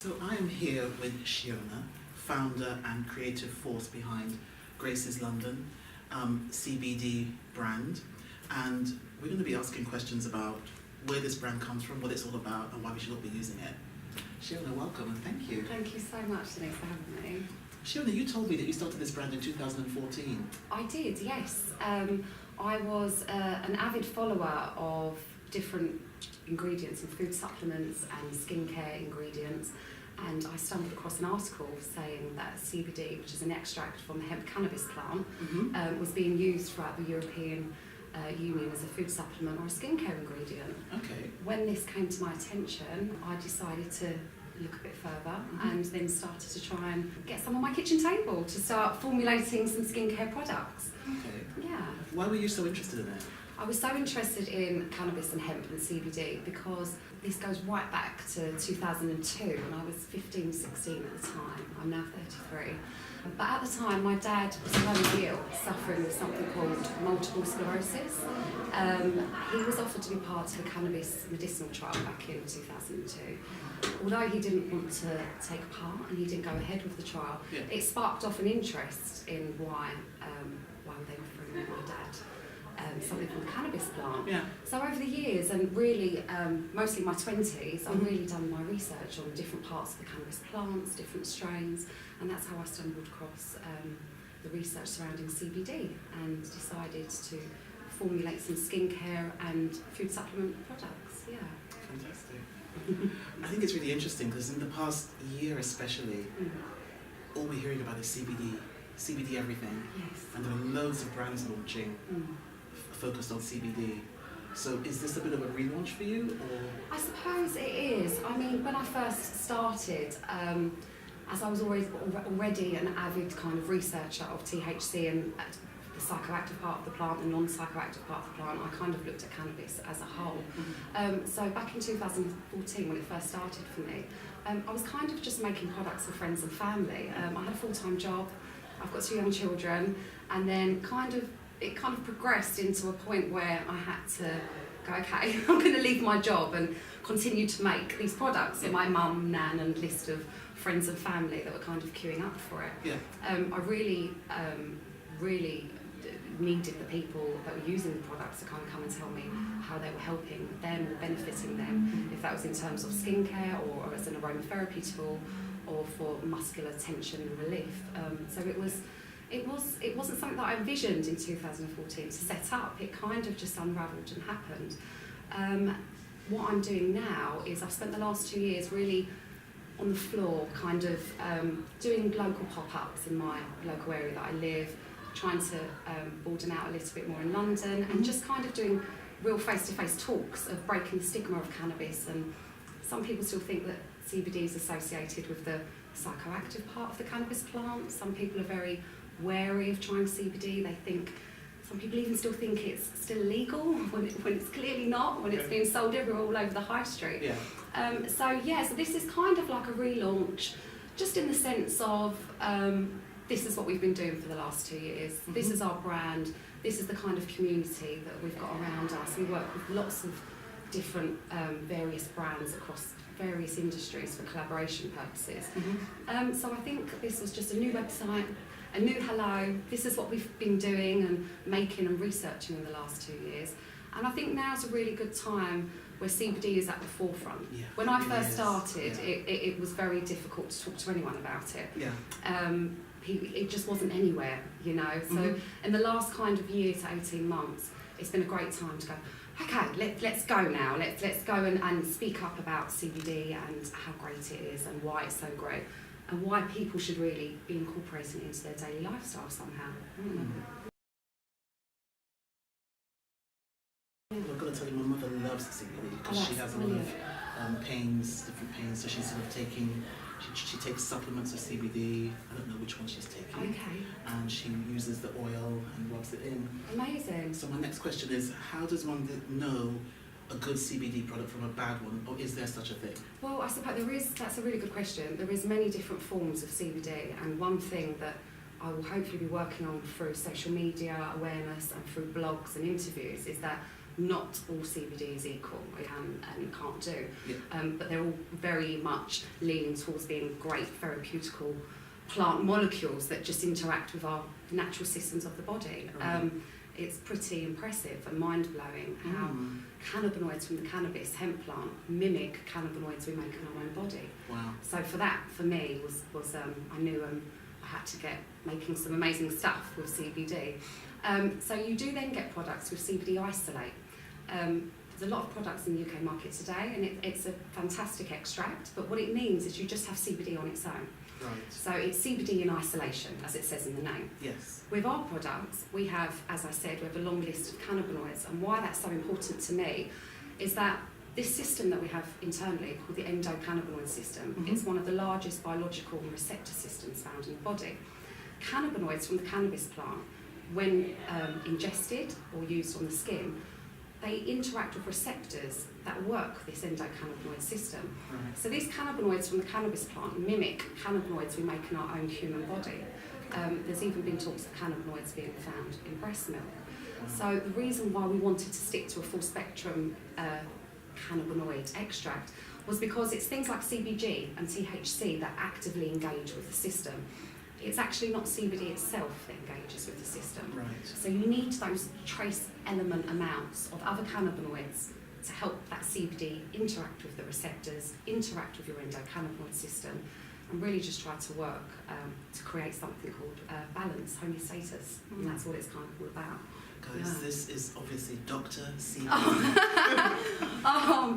So I am here with Shiona, founder and creative force behind Grace's London CBD brand, and we're going to be asking questions about where this brand comes from, what it's all about, and why we should all be using it. Shiona, welcome and thank you. Thank you so much, Denise, for having me. Shiona, you told me that you started this brand in 2014. I did, yes. I was an avid follower of different ingredients and food supplements and skincare ingredients, and I stumbled across an article saying that CBD, which is an extract from the hemp cannabis plant, was being used throughout the European Union as a food supplement or a skincare ingredient. Okay. When this came to my attention, I decided to look a bit further and then started to try and get some on my kitchen table to start formulating some skincare products. Okay. Yeah. Why were you so interested in it? I was so interested in cannabis and hemp and CBD because this goes right back to 2002 when I was 15, 16 at the time. I'm now 33. But at the time, my dad was very ill, suffering with something called multiple sclerosis. He was offered to be part of a cannabis medicinal trial back in 2002. Although he didn't want to take part and he didn't go ahead with the trial, it sparked off an interest in why they were offering my dad something from the cannabis plant. Yeah. So over the years, and really mostly my 20s, I've really done my research on different parts of the cannabis plants, different strains, and that's how I stumbled across the research surrounding CBD and decided to formulate some skincare and food supplement products. Yeah. Fantastic. I think it's really interesting because in the past year especially, all we're hearing about is CBD everything. Yes. And there are loads of brands launching focused on CBD. So is this a bit of a relaunch for you? Or? I suppose it is. I mean, when I first started, as I was already an avid kind of researcher of THC and the psychoactive part of the plant, the non-psychoactive part of the plant, I kind of looked at cannabis as a whole. So back in 2014, when it first started for me, I was kind of just making products for friends and family. I had a full-time job, I've got 2 young children, and then it kind of progressed into a point where I had to go, okay, I'm going to leave my job and continue to make these products for my mum, nan, and list of friends and family that were kind of queuing up for it. Yeah. I really needed the people that were using the products to kind of come and tell me how they were helping them or benefiting them, if that was in terms of skincare or as an aromatherapy tool or for muscular tension and relief. So it wasn't something that I envisioned in 2014 to set up. It kind of just unravelled and happened. What I'm doing now is I've spent the last 2 years really on the floor, kind of doing local pop-ups in my local area that I live, trying to broaden out a little bit more in London, and just kind of doing real face-to-face talks of breaking the stigma of cannabis. And some people still think that CBD is associated with the psychoactive part of the cannabis plant. Some people are very wary of trying CBD. Some people even still think it's still illegal when it's clearly not, when it's being sold everywhere all over the high street. Yeah. So this is kind of like a relaunch, just in the sense of this is what we've been doing for the last 2 years. This is our brand. This is the kind of community that we've got around us. We work with lots of different various brands across various industries for collaboration purposes. So I think this was just a new website, a new hello. This is what we've been doing and making and researching in the last 2 years. And I think now's a really good time where CBD is at the forefront. Yeah, when I first started, it was very difficult to talk to anyone about it. Yeah. It just wasn't anywhere, you know. So in the last kind of year to 18 months, it's been a great time to go, okay, let's go now. Let's go and speak up about CBD and how great it is and why it's so great and why people should really be incorporating it into their daily lifestyle somehow. I've got to tell you, my mother loves CBD because she has a lot of different pains, so she's sort of she takes supplements of CBD. I don't know which one she's taking. Okay. And she uses the oil and rubs it in. Amazing. So my next question is, how does one know a good CBD product from a bad one, or is there such a thing? Well, I suppose that's a really good question. There is many different forms of CBD, and one thing that I will hopefully be working on through social media awareness and through blogs and interviews is that not all CBD is equal, it can and can't do, Yeah. but they're all very much leaning towards being great therapeutical plant molecules that just interact with our natural systems of the body. Right. It's pretty impressive and mind-blowing how Mm. cannabinoids from the cannabis hemp plant mimic cannabinoids we make in our own body. Wow. So for that, for me, was I knew I had to get making some amazing stuff with CBD. So you do then get products with CBD isolate. There's a lot of products in the UK market today, and it's a fantastic extract, but what it means is you just have CBD on its own. Right. So it's CBD in isolation, as it says in the name. Yes. With our products, we have, as I said, we have a long list of cannabinoids, and why that's so important to me is that this system that we have internally, called the endocannabinoid system, Mhm. it's one of the largest biological receptor systems found in the body. Cannabinoids from the cannabis plant, when ingested or used on the skin, they interact with receptors that work this endocannabinoid system. Right. So these cannabinoids from the cannabis plant mimic cannabinoids we make in our own human body. There's even been talks of cannabinoids being found in breast milk. So the reason why we wanted to stick to a full spectrum cannabinoid extract was because it's things like CBG and THC that actively engage with the system. It's actually not CBD itself that engages with the system. Right. So you need those trace element amounts of other cannabinoids to help that CBD interact with the receptors, interact with your endocannabinoid system, and really just try to work to create something called balance, homeostasis, and that's what it's kind of all about. Guys, Yeah. this is obviously Dr. CBD.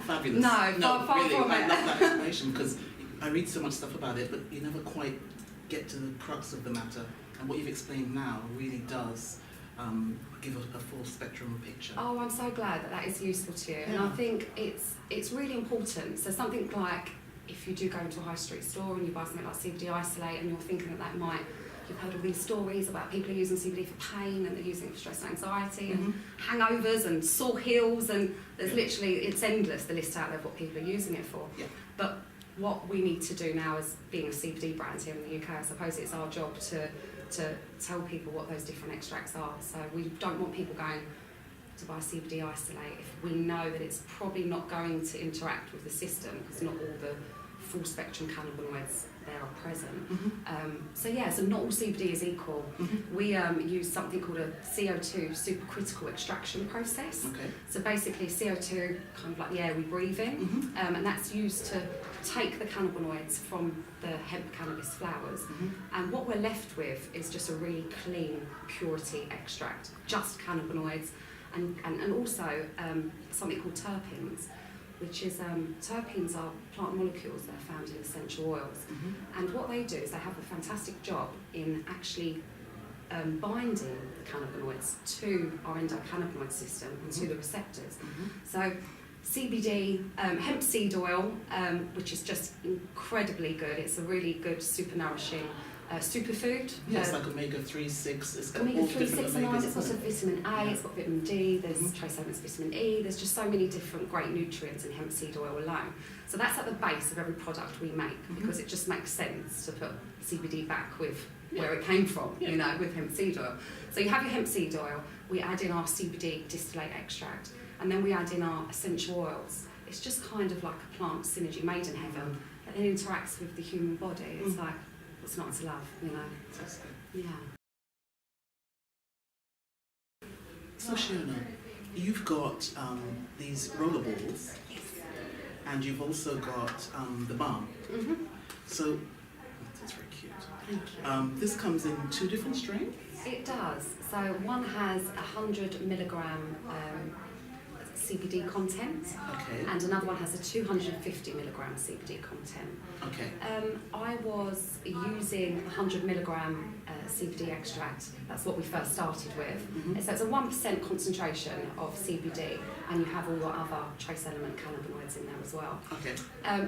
Fabulous. No, far really, from I it. love that explanation because I read so much stuff about it, but you never quite get to the crux of the matter. And what you've explained now really does give a full spectrum picture. Oh, I'm so glad that is useful to you, and Yeah. I think it's really important. So something like if you do go into a high street store and you buy something like CBD isolate, and you're thinking that might, you've heard all these stories about people using CBD for pain and they're using it for stress and anxiety and hangovers and sore heels, and there's literally, it's endless, the list out there of what people are using it for. Yeah. But what we need to do now as being a CBD brand here in the UK, I suppose it's our job to tell people what those different extracts are. So we don't want people going to buy CBD isolate if we know that it's probably not going to interact with the system, because not all the full spectrum cannabinoids there are present. So not all CBD is equal. We use something called a CO2 supercritical extraction process. Okay. So basically CO2, kind of like the air we breathe in, and that's used to take the cannabinoids from the hemp cannabis flowers, and what we're left with is just a really clean purity extract, just cannabinoids, and also something called terpenes, which is terpenes are plant molecules that are found in essential oils, and what they do is they have a fantastic job in actually binding the cannabinoids to our endocannabinoid system and to the receptors. So CBD hemp seed oil, which is just incredibly good. It's a really good super nourishing superfood. Yeah, it's like omega-3, 6, it's got all Omega-3, different 6 and 9, omegas. it's got vitamin A, it's got vitamin D, there's trace elements of vitamin E, there's just so many different great nutrients in hemp seed oil alone. So that's at the base of every product we make, because it just makes sense to put CBD back with where it came from, you know, with hemp seed oil. So you have your hemp seed oil, we add in our CBD distillate extract, and then we add in our essential oils. It's just kind of like a plant synergy made in heaven that then interacts with the human body. It's like, what's not to love, you know? Yeah. So Shiona, you've got these roller balls, and you've also got the balm. So that's very cute. Thank you. This comes in 2 different strains? It does. So one has 100 milligram CBD content, Okay. and another one has a 250 milligram CBD content. Okay. I was using 100 milligram CBD extract. That's what we first started with. So it's a 1% concentration of CBD, and you have all your other trace element cannabinoids in there as well. Okay.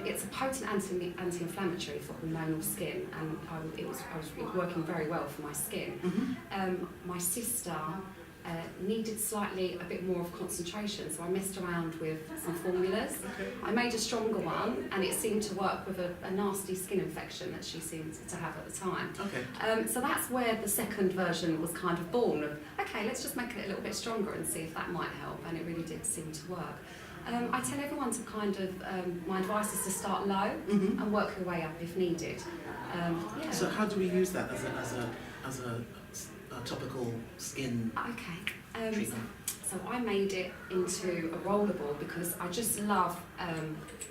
It's a potent anti-inflammatory for hormonal skin, and I was working very well for my skin. My sister needed slightly a bit more of concentration, so I messed around with some formulas. Okay. I made a stronger one, and it seemed to work with a nasty skin infection that she seemed to have at the time. Okay. So that's where the second version was kind of born of, okay, let's just make it a little bit stronger and see if that might help, and it really did seem to work. I tell everyone to kind of, my advice is to start low and work your way up if needed. Yeah. So how do we use that as a topical skin Okay. treatment? So I made it into a rollable because I just love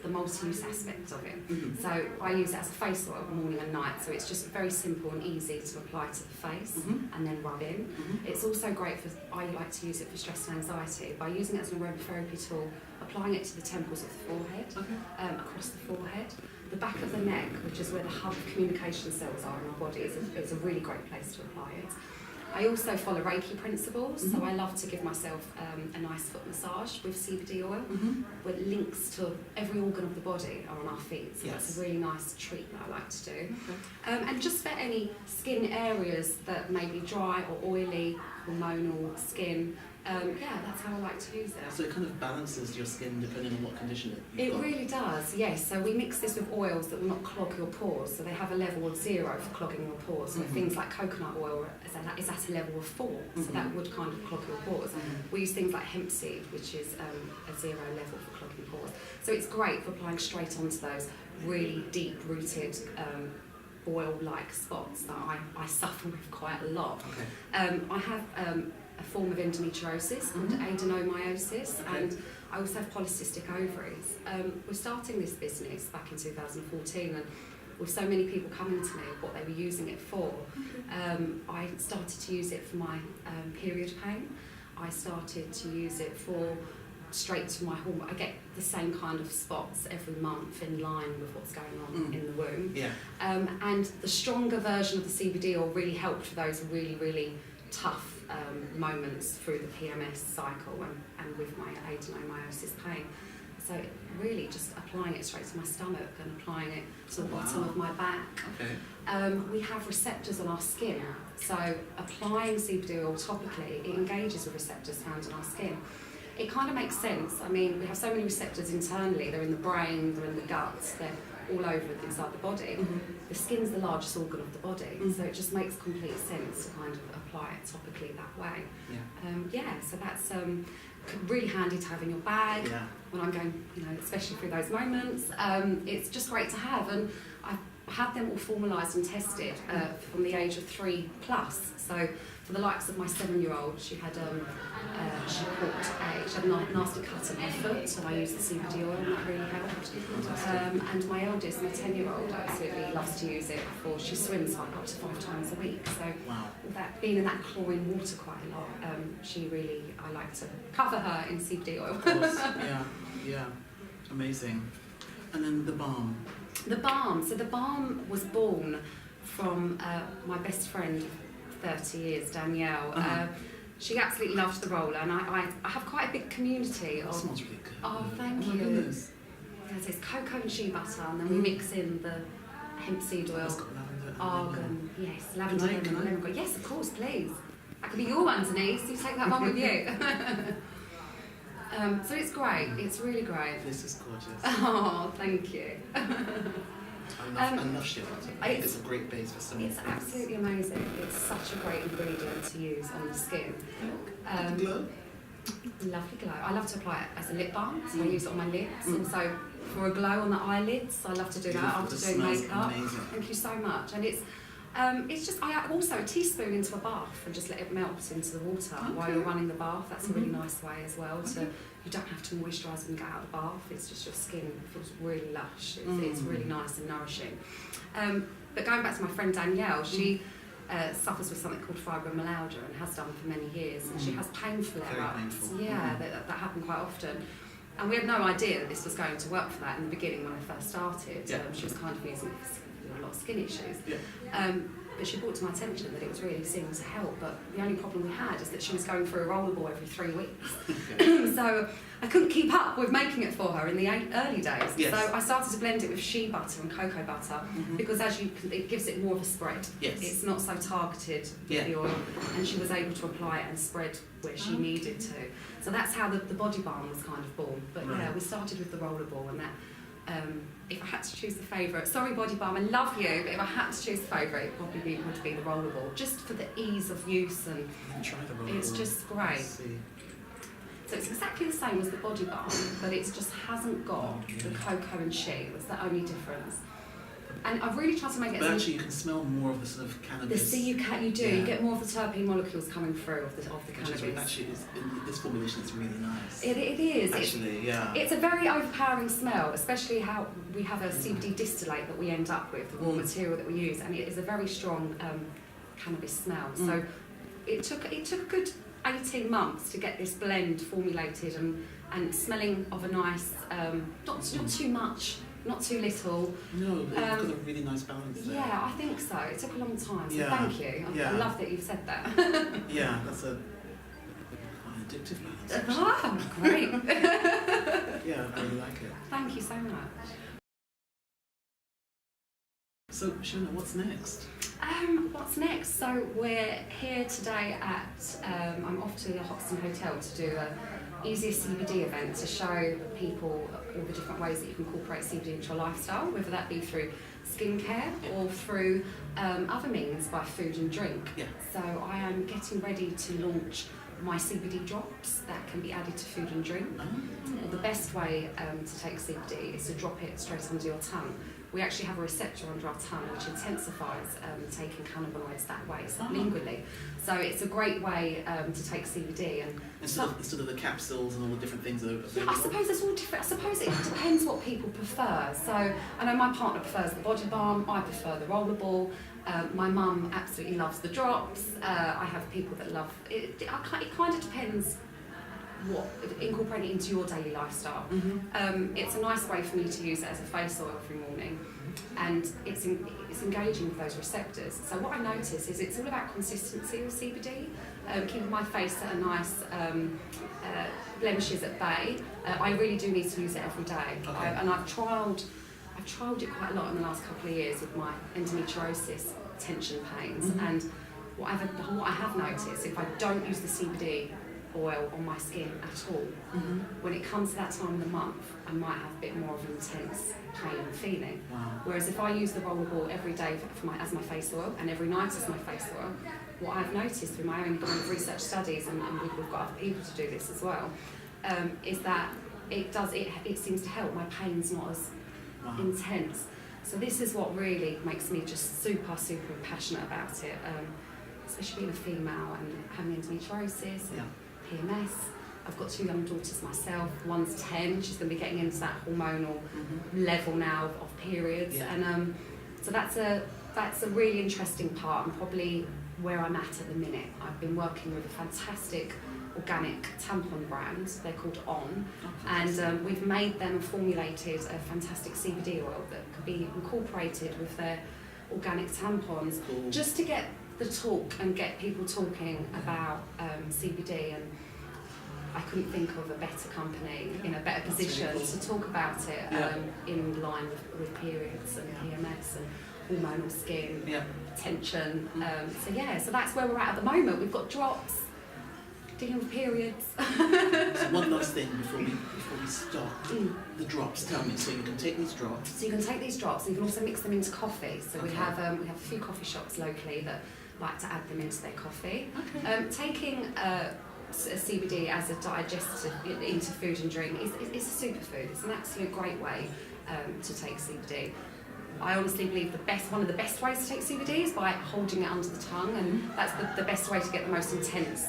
the multi-use aspect of it. So I use it as a face oil morning and night, so it's just very simple and easy to apply to the face and then rub in. It's also great for, I like to use it for stress and anxiety, by using it as an aromatherapy tool, applying it to the temples of the forehead, across the forehead. The back of the neck, which is where the hub of communication cells are in our body, is a really great place to apply it. I also follow Reiki principles, so I love to give myself a nice foot massage with CBD oil, where links to every organ of the body are on our feet, so that's a really nice treat that I like to do. And just for any skin areas that may be dry or oily, hormonal skin, that's how I like to use it. So it kind of balances your skin depending on what condition you've got. It really does, yes. So we mix this with oils that will not clog your pores. So they have a level of 0 for clogging your pores. So things like coconut oil is at a level of 4, so that would kind of clog your pores. We use things like hemp seed, which is a 0 level for clogging pores. So it's great for applying straight onto those really deep-rooted boil-like spots that I suffer with quite a lot. Okay. I have a form of endometriosis called adenomyosis, and I also have polycystic ovaries. We're starting this business back in 2014, and with so many people coming to me what they were using it for, I started to use it for my period pain. I started to use it for straight to my hormone. I get the same kind of spots every month in line with what's going on in the womb. Yeah. And the stronger version of the CBD oil really helped for those really, really tough moments through the PMS cycle and with my adenomyosis pain. So really just applying it straight to my stomach and applying it to the bottom of my back. Okay. We have receptors on our skin, so applying CBD oil topically, it engages with receptors found in our skin. It kind of makes sense. I mean, we have so many receptors internally. They're in the brain, they're in the guts, they're all over inside the body. The skin's the largest organ of the body, so it just makes complete sense to kind of apply it topically that way. So that's really handy to have in your bag when I'm going, especially through those moments. It's just great to have, and I've had them all formalised and tested from the age of 3+. So for the likes of my 7-year-old, she had she had a nasty cut on her foot, so I used the CBD oil, and that really helped. And my eldest, my 10-year-old, absolutely loves to use it for, she swims like up to 5 times a week. So with that, being in that chlorine water quite a lot, I like to cover her in CBD oil. Of course, yeah, amazing. And then the balm. The balm. So the balm was born from my best friend of 30 years, Danielle. She absolutely loves the roller, and I have quite a big community. That smells really good. Oh, thank you. My goodness. Yes, it's cocoa and shea butter, and then we mix in the hemp seed oil, It's got lavender and argan, yes, lavender and Can I? lemongrass. Yes, of course, please. That could be your one, Denise. You take that one with you. So it's great. It's really great. This is gorgeous. Oh, thank you. I love shea butter. I think it's a great base for some. It's absolutely amazing. It's such a great ingredient to use on the skin. Glow. Lovely glow. I love to apply it as a lip balm, so I use it on my lips. Also for a glow on the eyelids, I love to do that after doing makeup. Amazing. Thank you so much. And it's just, I add also a teaspoon into a bath and just let it melt into the water while you're running the bath. That's a really nice way as well. You don't have to moisturise when you get out of the bath. It's just your skin feels really lush. It's really nice and nourishing. But going back to my friend Danielle, she suffers with something called fibromyalgia and has done for many years. And she has pain flare-ups. Yeah, that happen quite often. And we had no idea that this was going to work for that in the beginning when I first started. She was kind of using it for a lot of skin issues. but she brought to my attention that it was really seeming to help. But the only problem we had is that she was going through a rollerball every 3 weeks. So I couldn't keep up with making it for her in the early days. Yes. So I started to blend it with shea butter and cocoa butter because it gives it more of a spread. Yes. It's not so targeted with the oil, and she was able to apply it and spread where she needed to. So that's how the body balm was kind of born. But yeah, we started with the rollerball, and that. If I had to choose the favourite, sorry body balm, I love you, but if I had to choose the favourite, it probably would be the rollerball, just for the ease of use, and try the rollerball. it's just great. So it's exactly the same as the body balm, but it just hasn't got the cocoa and shea. That's the only difference. And I've really tried to make it. But actually, you can smell more of the sort of cannabis. You do. You get more of the terpene molecules coming through of the cannabis. Which actually, in this formulation, it's really nice. It is. Actually, It's a very overpowering smell, especially how we have a CBD distillate that we end up with, the raw material that we use, and it is a very strong cannabis smell. So it took a good 18 months to get this blend formulated and smelling of a nice, not too much. Not too little. No, it's got a really nice balance there. Yeah, I think so. It took a long time, so Yeah. thank you. I love that you've said that. Yeah, that's a quite addictive balance. Oh, great. Yeah, I really like it. Thank you so much. So, Shiona, what's next? What's next? So we're here today at, I'm off to the Hoxton Hotel to do a easier CBD event to show people all the different ways that you can incorporate CBD into your lifestyle, whether that be through skincare or through other means by food and drink. Yeah. So I am getting ready to launch my CBD drops that can be added to food and drink. The best way to take CBD is to drop it straight under your tongue. We actually have a receptor under our tongue which intensifies taking cannabinoids that way, sublingually. So it's a great way to take CBD. And instead of the capsules and all the different things that are available? I suppose it's all different. I suppose it depends what people prefer. So I know my partner prefers the body balm, I prefer the rollerball. My mum absolutely loves the drops. I have people that love it. It kind of depends what incorporate it into your daily lifestyle. It's a nice way for me to use it as a face oil every morning, and it's engaging with those receptors. So what I notice is it's all about consistency with CBD, keeping my face at a nice blemishes at bay. I really do need to use it every day, and I've trialled it quite a lot in the last couple of years with my endometriosis tension pains, and what I have noticed, if I don't use the CBD oil on my skin at all, when it comes to that time of the month, I might have a bit more of an intense pain and feeling. Whereas if I use the rollerball every day as my face oil and every night as my face oil, what I've noticed through my own kind of research studies, and we've got other people to do this as well, is that it seems to help. My pain's not as intense. So this is what really makes me just super passionate about it, especially being a female and having endometriosis, PMS. I've got 2 young daughters myself. One's 10. She's going to be getting into that hormonal level now of periods, and so that's a really interesting part, and probably where I'm at the minute. I've been working with a fantastic organic tampon brand. They're called On, and we've made them and formulated a fantastic CBD oil that could be incorporated with their organic tampons, just to get the talk and get people talking about CBD. And I couldn't think of a better company in a better position to talk about it in line with periods and PMS and hormonal skin tension. So that's where we're at the moment. We've got drops, dealing with periods. So one last thing before we stop. The drops, tell me. So you can take these drops. So you can take these drops, and you can also mix them into coffee. So we have a few coffee shops locally that like to add them into their coffee. Taking a CBD as a digestive into food and drink is a superfood. It's an absolute great way to take CBD. I honestly believe one of the best ways to take CBD is by holding it under the tongue, and that's the best way to get the most intense.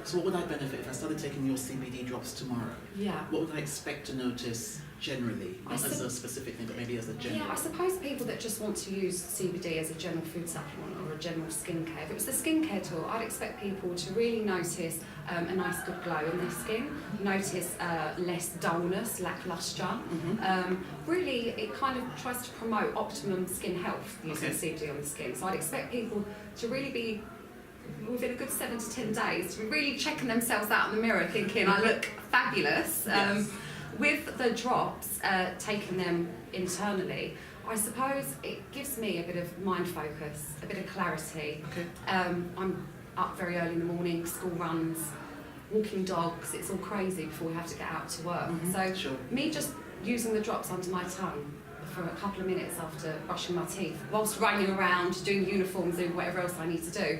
So what would I benefit if I started taking your CBD drops tomorrow? Yeah. What would I expect to notice generally, not as a specific thing, but maybe as a general? Yeah, I suppose people that just want to use CBD as a general food supplement or a general skincare. If it was the skincare tool, I'd expect people to really notice a nice good glow in their skin, notice less dullness, lacklustre. Really, it kind of tries to promote optimum skin health using CBD on the skin. So I'd expect people to really be, within a good 7 to 10 days, to be really checking themselves out in the mirror thinking, I look fabulous. Yes. With the drops, taking them internally, I suppose it gives me a bit of mind focus, a bit of clarity. Okay. I'm up very early in the morning, school runs, walking dogs, it's all crazy before we have to get out to work. So Sure. me just using the drops under my tongue for a couple of minutes after brushing my teeth, whilst running around, doing uniforms, doing whatever else I need to do,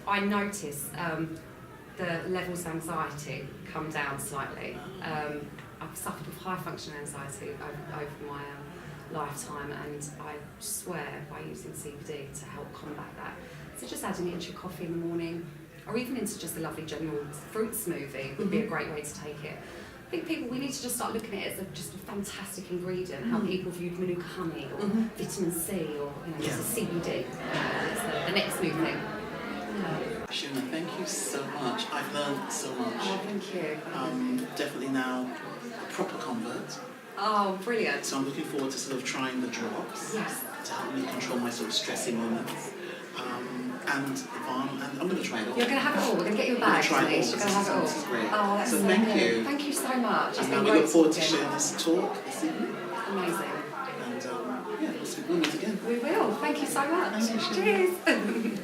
I notice the levels of anxiety come down slightly. I've suffered with high functioning anxiety over my lifetime, and I swear by using CBD to help combat that. So just adding it into your coffee in the morning, or even into just a lovely general fruit smoothie would be a great way to take it. I think people, we need to just start looking at it as just a fantastic ingredient, how people viewed Manuka honey or vitamin C or just a CBD. It's the next new thing. Shiona, thank you so much. I've learned so much. Oh, thank you. Definitely now a proper convert. Oh, brilliant. So I'm looking forward to sort of trying the drops to help me control my sort of stressy moments. And the balm, and I'm going to try it all. You're going to have it all. We're going to get you a bag. Try it all. You're going to have it all. This is great. Oh, that's so so thank good. you. Thank you so much. And now we look forward to sharing this talk this evening. Amazing. And we'll meet again. We will. Thank you so much. Thank you, Cheers.